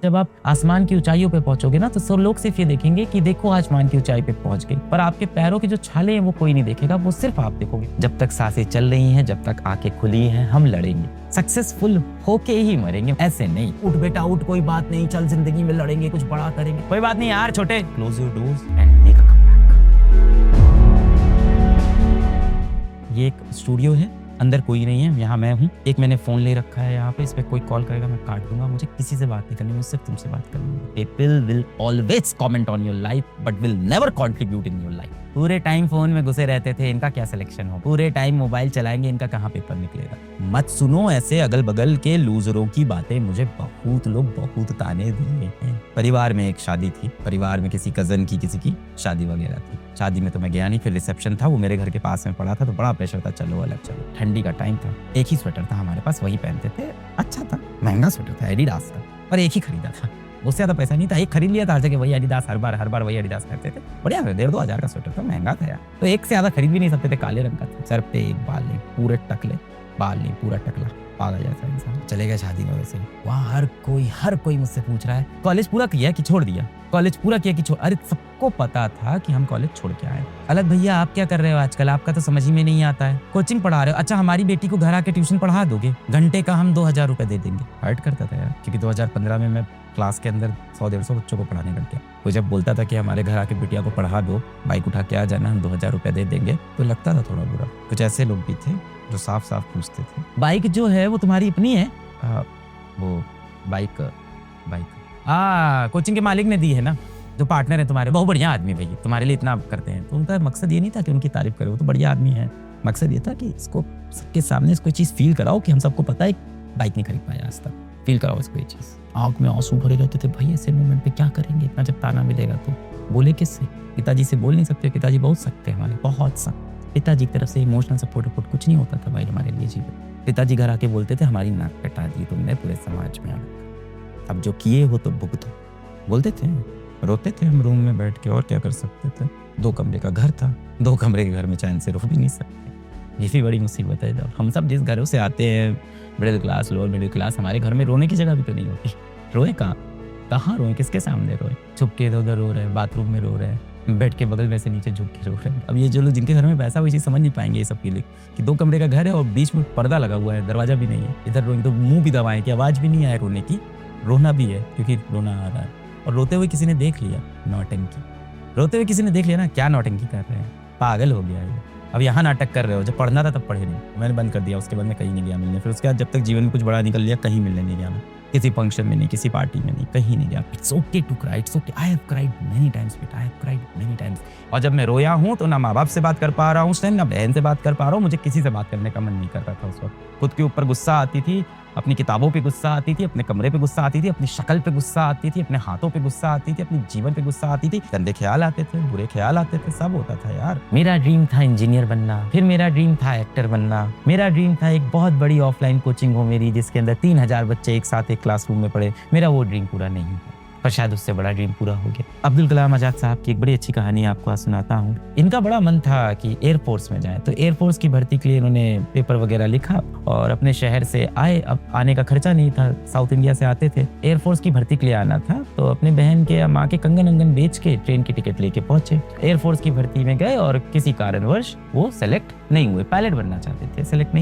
जब आप आसमान की ऊंचाइयों पे पहुंचोगे ना, तो सब लोग सिर्फ ये देखेंगे कि देखो आसमान की ऊंचाई पे पहुंच गई, पर आपके पैरों की जो छाले हैं वो कोई नहीं देखेगा, वो सिर्फ आप देखोगे। जब तक सांसें चल रही हैं, जब तक आंखें खुली हैं, हम लड़ेंगे, सक्सेसफुल होके ही मरेंगे, ऐसे नहीं उठ बेटा उठ, कोई बात नहीं, चल जिंदगी में लड़ेंगे, कुछ बड़ा करेंगे, कोई बात नहीं यार छोटे, close your doors and make a comeback. ये एक स्टूडियो है, अंदर कोई नहीं है, यहाँ मैं हूँ। एक मैंने फोन ले रखा है यहाँ पे, इस पे कोई कॉल करेगा मैं काट दूंगा, मुझे किसी से बात नहीं करनी, मुझे सिर्फ तुमसे बात करनी है। People will always comment on your life but will never contribute in your life। पूरे टाइम फोन में घुसे रहते थे, इनका क्या सिलेक्शन हो, पूरे टाइम मोबाइल चलाएंगे, इनका कहाँ पेपर निकलेगा। मत सुनो ऐसे अगल बगल के लूजरों की बातें, मुझे बहुत लोग बहुत ताने दिए हैं। परिवार में एक शादी थी, परिवार में किसी कजन की किसी की शादी वगैरह थी, शादी में तो मैं गया नहीं, फिर रिसेप्शन था, वो मेरे घर के पास में पड़ा था, तो बड़ा प्रेशर था, चलो अलग चलो। ठंडी का टाइम था, एक ही स्वेटर था हमारे पास, वही पहनते थे, अच्छा था, महंगा स्वेटर था, एडिडास का, पर एक ही खरीदा था, उससे ज्यादा पैसा नहीं था, एक खरीद लिया था, हर जगह वही एडिडास, हर बार वही एडिडास पहनते थे, बढ़िया 1,500-2 हज़ार का स्वेटर था, महंगा था यार, तो एक से ज्यादा खरीद भी नहीं सकते थे, काले रंग का था, सर पे एक बाल नहीं, पूरे टकले बाल नहीं, पूरा टकला, पागल जैसा इंसान। चले गए शादी में, वैसे वहाँ हर कोई मुझसे पूछ रहा है कॉलेज पूरा किया कि छोड़ दिया, कॉलेज पूरा किया कि छोड़, अरे सबको पता था कि हम कॉलेज छोड़ के आए। अलग भैया आप क्या कर रहे हो आजकल, आपका तो समझ ही में नहीं आता है, कोचिंग पढ़ा रहे हो, अच्छा हमारी बेटी को घर आके ट्यूशन पढ़ा दोगे, घंटे का हम 2,000 रुपए दे देंगे। हर्ट करता था यार, क्योंकि 2015 में मैं क्लास के अंदर 100-150 बच्चों को पढ़ाने लग गया। वो जब बोलता था कि हमारे घर आके बिटिया को पढ़ा दो, बाइक उठा के आ जाना, हम 2,000 रुपए दे देंगे, तो लगता था थोड़ा बुरा। कुछ ऐसे लोग भी थे जो साफ साफ पूछते थे, बाइक जो है वो तुम्हारी अपनी है? वो बाइक कोचिंग के मालिक ने दी है ना, जो पार्टनर है तुम्हारे, बहुत बढ़िया आदमी भैया, तुम्हारे लिए इतना करते हैं। तो उनका मकसद ये नहीं था कि उनकी तारीफ करे, वो तो बढ़िया आदमी है, मकसद ये था कि इसको सबके सामने इसको चीज़ फील कराओ कि हम सबको पता है बाइक नहीं खरीद पाया आज तक, फील कराओ इसको ये चीज़। आँख में आंसू भरे रहते थे, भाई ऐसे मोमेंट पे क्या करेंगे, इतना जब ताना मिलेगा तो बोले किससे, पिताजी से बोल नहीं सकते, पिताजी बहुत सख्त है हमारे, बहुत सख्त। पिताजी की तरफ से इमोशनल सपोर्ट कुछ नहीं होता था भाई हमारे लिए जीवन। पिताजी घर आके बोलते थे हमारी नाक कटा दी तुमने पूरे समाज में, अब जो किए हो तो भुगतो, बोलते थे। रोते थे हम रूम में बैठ के, और क्या कर सकते थे। 2 कमरे का घर था, 2 कमरे के घर में चैन से रुक भी नहीं सकते, ये भी बड़ी मुसीबत है। जब हम सब जिस घरों से आते हैं, middle class, lower middle class, हमारे घर में रोने की जगह भी तो नहीं होती। रोए कहाँ रोए, किसके सामने रोए, छुप के इधर उधर रो रहे हैं, बाथरूम में रो रहे हैं, बेड के बगल में से नीचे झुक के रो रहे हैं। अब ये जो लोग जिनके घर में पैसा, वो चीज़ समझ नहीं पाएंगे ये सब के लिए, कि 2 कमरे का घर है और बीच में पर्दा लगा हुआ है, दरवाजा भी नहीं है, इधर रोएंगे तो मुंह भी दबाएं कि आवाज़ भी नहीं आए रोने की, रोना भी है क्योंकि रोना आ रहा है। और रोते हुए किसी ने देख लिया, नौटंकी रोते हुए किसी ने देख लिया ना, क्या नौटंकी कर रहे हैं, पागल हो गया ये। अब यहाँ नाटक कर रहे हो, जब पढ़ना था तब पढ़े नहीं, मैंने बंद कर दिया, उसके बाद मैं कहीं नहीं गया मिलने। फिर उसके बाद जब तक जीवन में कुछ बड़ा निकल लिया, कहीं मिलने नहीं गया मैं, किसी फंक्शन में नहीं, किसी पार्टी में नहीं, कहीं नहीं गया। It's okay to cry, it's okay, I have cried many times बेटा, I have cried many times. और जब मैं रोया हूँ तो ना माँ बाप से बात कर पा रहा हूँ उस टाइम, ना बहन से बात कर पा रहा हूँ, मुझे किसी से बात करने का मन नहीं कर रहा था उस वक्त। खुद के ऊपर गुस्सा आती थी, अपनी किताबों पे गुस्सा आती थी, अपने कमरे पे गुस्सा आती थी, अपनी शक्ल पे गुस्सा आती थी, अपने हाथों पे गुस्सा आती थी, अपने जीवन पे गुस्सा आती थी, गंदे ख्याल आते थे, बुरे ख्याल आते थे, सब होता था यार। मेरा ड्रीम था इंजीनियर बनना, फिर मेरा ड्रीम था एक्टर बनना, मेरा ड्रीम था एक बहुत बड़ी ऑफलाइन कोचिंग हो मेरी, जिसके अंदर 3,000 बच्चे एक साथ एक क्लासरूम में पढ़े। मेरा वो ड्रीम पूरा नहीं हुआ, पर शायद उससे बड़ा ड्रीम पूरा हो गया। अब्दुल कलाम आजाद साहब की एक बड़ी अच्छी कहानी आपको आज सुनाता हूँ। इनका बड़ा मन था कि एयरफोर्स में जाएं, तो एयरफोर्स की भर्ती के लिए इन्होंने पेपर वगैरह लिखा और अपने शहर से आए। अब आने का खर्चा नहीं था, साउथ इंडिया से आते थे, एयरफोर्स की भर्ती के लिए आना था, तो अपने बहन के या माँ के कंगन अंगन बेच के ट्रेन की टिकट लेके पहुंचे, एयरफोर्स की भर्ती में गए और किसी कारणवश वो सेलेक्ट नहीं हुए। पायलट बनना चाहते थे, सेलेक्ट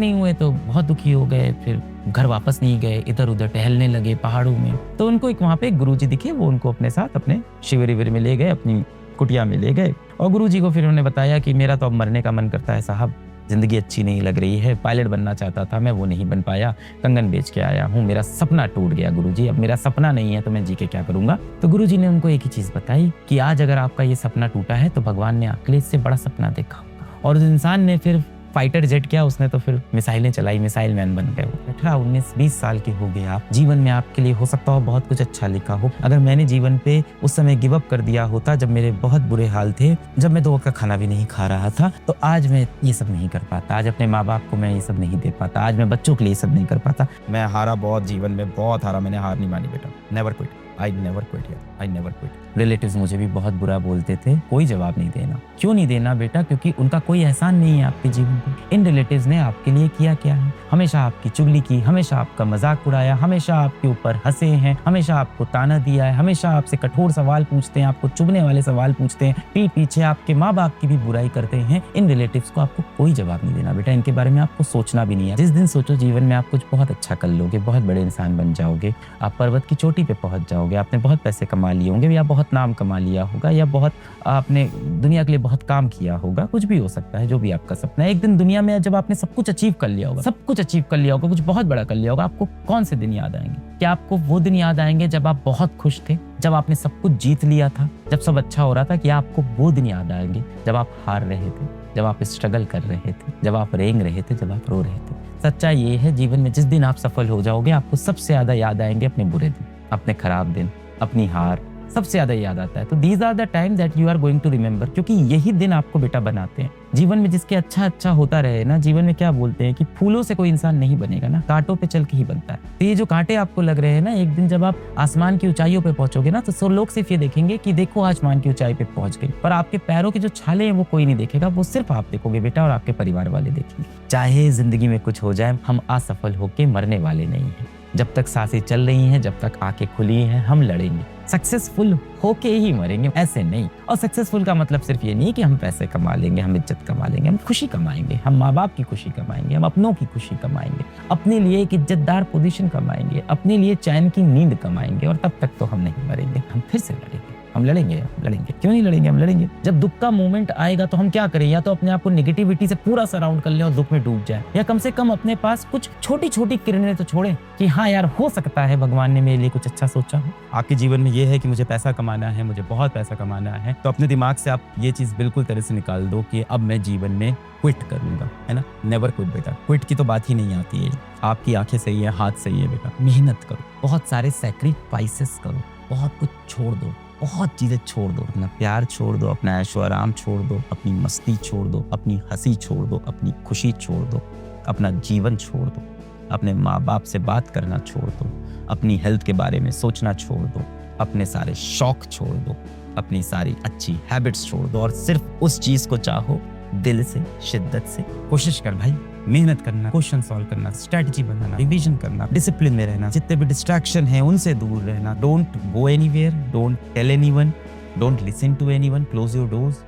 नहीं हुए तो बहुत दुखी हो गए। फिर घर वापस नहीं गए, इधर उधर टहलने लगे पहाड़ों में। तो उनको वहाँ पे एक गुरुजी दिखे, वो उनको अपने साथ अपने शिविर में ले गए, अपनी कुटिया में ले गए। और गुरुजी को फिर उन्होंने बताया कि मेरा तो अब मरने का मन करता है साहब, जिंदगी अच्छी नहीं लग रही है, पायलट बनना चाहता था मैं, वो नहीं बन पाया, कंगन बेच के आया हूँ, मेरा सपना टूट गया गुरुजी, अब मेरा सपना नहीं है तो मैं जी के क्या करूंगा। तो गुरुजी ने उनको एक ही चीज बताई कि आज अगर आपका ये सपना टूटा है तो भगवान ने आपके लिए इससे बड़ा सपना देखा। और उस इंसान ने फिर फाइटर जेट किया, उसने तो फिर मिसाइलें चलाई, मिसाइल मैन बन गए। 18, 19, 20 साल के हो गए आप, जीवन में आपके लिए हो सकता हो बहुत कुछ अच्छा लिखा हो। अगर मैंने जीवन पे उस समय गिव अप कर दिया होता, जब मेरे बहुत बुरे हाल थे, जब मैं 2 वक्त का खाना भी नहीं खा रहा था, तो आज मैं ये सब नहीं कर पाता, आज अपने माँ बाप को मैं ये सब नहीं दे पाता, आज मैं बच्चों के लिए ये सब नहीं कर पाता। मैं हारा बहुत, जीवन में बहुत हारा, मैंने हार नहीं मानी बेटा, never quit. I never quit यार, आई नेवर क्विट। रिलेटिव्स मुझे भी बहुत बुरा बोलते थे, कोई जवाब नहीं देना। क्यों नहीं देना बेटा? क्योंकि उनका कोई एहसान नहीं है आपके जीवन पे। इन रिलेटिव्स ने आपके लिए किया क्या है? हमेशा आपकी चुगली की, हमेशा आपका मजाक उड़ाया, हमेशा आपके ऊपर हंसे हैं, हमेशा आपको ताना दिया है, हमेशा आपसे कठोर सवाल पूछते हैं, आपको चुभने वाले सवाल पूछते हैं, पीठ पीछे आपके माँ बाप की भी बुराई करते हैं। इन रिलेटिव्स को आपको कोई जवाब नहीं देना बेटा, इनके बारे में आपको सोचना भी नहीं है। जिस दिन सोचो जीवन में आप कुछ बहुत अच्छा कर लोगे, बहुत बड़े इंसान बन जाओगे, आप पर्वत की चोटी पे पहुंच जाओगे, आपने बहुत पैसे कमा लिए होंगे या बहुत नाम कमा लिया होगा या बहुत आपने दुनिया के लिए बहुत काम किया होगा, कुछ भी हो सकता है, जो भी आपका सपना है। एक दिन दुनिया में जब आपने सब कुछ अचीव कर लिया होगा, सब कुछ अचीव कर लिया होगा, कुछ बहुत बड़ा कर लिया होगा, आपको कौन से दिन याद आएंगे? क्या आपको वो दिन याद आएंगे जब आप बहुत खुश थे, जब आपने सब कुछ जीत लिया था, जब सब अच्छा हो रहा था? क्या आपको वो दिन याद आएंगे जब आप हार रहे थे, जब आप स्ट्रगल कर रहे थे, जब आप रेंग रहे थे, जब आप रो रहे थे? सच्चाई ये है, जीवन में जिस दिन आप सफल हो जाओगे, आपको सबसे ज्यादा याद आएंगे अपने बुरे दिन, अपने खराब दिन, अपनी हार, सबसे ज्यादा याद आता है। तो these are the time that you are going to remember, क्योंकि यही दिन आपको बेटा बनाते हैं। जीवन में जिसके अच्छा अच्छा होता रहे ना, जीवन में क्या बोलते हैं कि फूलों से कोई इंसान नहीं बनेगा ना, कांटों पे चल के ही बनता है। तो ये जो कांटे आपको लग रहे हैं ना, एक दिन जब आप आसमान की ऊंचाइयों पे पहुंचोगे ना, तो सब लोग सिर्फ ये देखेंगे कि देखो आसमान की ऊंचाई पे पहुंच गई, पर आपके पैरों के जो छाले हैं वो कोई नहीं देखेगा, वो सिर्फ आप देखोगे बेटा और आपके परिवार वाले देखेंगे। चाहे जिंदगी में कुछ हो जाए, हम असफल होके मरने वाले नहीं हैं। जब तक सांसें चल रही हैं, जब तक आंखें खुली हैं, हम लड़ेंगे, सक्सेसफुल होके ही मरेंगे, ऐसे नहीं। और सक्सेसफुल का मतलब सिर्फ ये नहीं कि हम पैसे कमा लेंगे, हम इज्जत कमा लेंगे, हम खुशी कमाएंगे, हम माँ बाप की खुशी कमाएंगे, हम अपनों की खुशी कमाएंगे, अपने लिए एक इज्जतदार पोजीशन कमाएंगे, अपने लिए चैन की नींद कमाएंगे, और तब तक तो हम नहीं मरेंगे, हम फिर से लड़ेंगे। हम लड़ेंगे, लड़ेंगे, क्यों नहीं लड़ेंगे? हम लड़ेंगे। जब दुख का मोमेंट आएगा तो हम क्या करें? या तो अपने आप को नेगेटिविटी से पूरा सराउंड कर लें और दुख में डूब जाए, या कम से कम अपने पास कुछ छोटी छोटी किरणें तो छोड़ें कि हाँ यार, हो सकता है भगवान ने मेरे लिए कुछ अच्छा सोचा हो। आपके जीवन में ये है कि मुझे पैसा कमाना है, मुझे बहुत पैसा कमाना है, तो अपने दिमाग से आप ये चीज बिल्कुल तरह से निकाल दो कि अब मैं जीवन में क्विट करूंगा, है ना? नेवर क्विट बेटा, क्विट की तो बात ही नहीं आती है। आपकी आंखें सही है, हाथ सही है बेटा, मेहनत करो, बहुत सारे सैक्रिफाइसेस करो, बहुत कुछ छोड़ दो, बहुत चीजें छोड़ दो, अपना प्यार छोड़ दो, अपना ऐशो आराम छोड़ दो, अपनी मस्ती छोड़ दो, अपनी हंसी छोड़ दो, अपनी खुशी छोड़ दो, अपना जीवन छोड़ दो, अपने माँ बाप से बात करना छोड़ दो, अपनी हेल्थ के बारे में सोचना छोड़ दो, अपने सारे शौक छोड़ दो, अपनी सारी अच्छी हैबिट्स छोड़ दो, और सिर्फ उस चीज को चाहो दिल से, शिद्दत से। कोशिश कर भाई, मेहनत करना, क्वेश्चन सॉल्व करना, स्ट्रेटजी बनाना, रिवीजन करना, डिसिप्लिन में रहना, जितने भी डिस्ट्रैक्शन है उनसे दूर रहना। Don't go anywhere, don't tell anyone, don't listen to anyone, close your doors,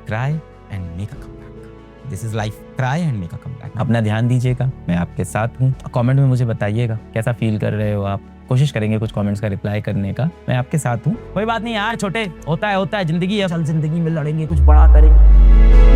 cry and make a comeback. This is life, cry and make a comeback. अपना ध्यान दीजिएगा, मैं आपके साथ हूँ। कमेंट में मुझे बताइएगा कैसा फील कर रहे हो आप। कोशिश करेंगे कुछ कमेंट्स का रिप्लाई करने का, मैं आपके साथ हूँ। कोई बात नहीं यार, छोटे होता है जिंदगी है, चल जिंदगी में लड़ेंगे, कुछ बड़ा करेंगे।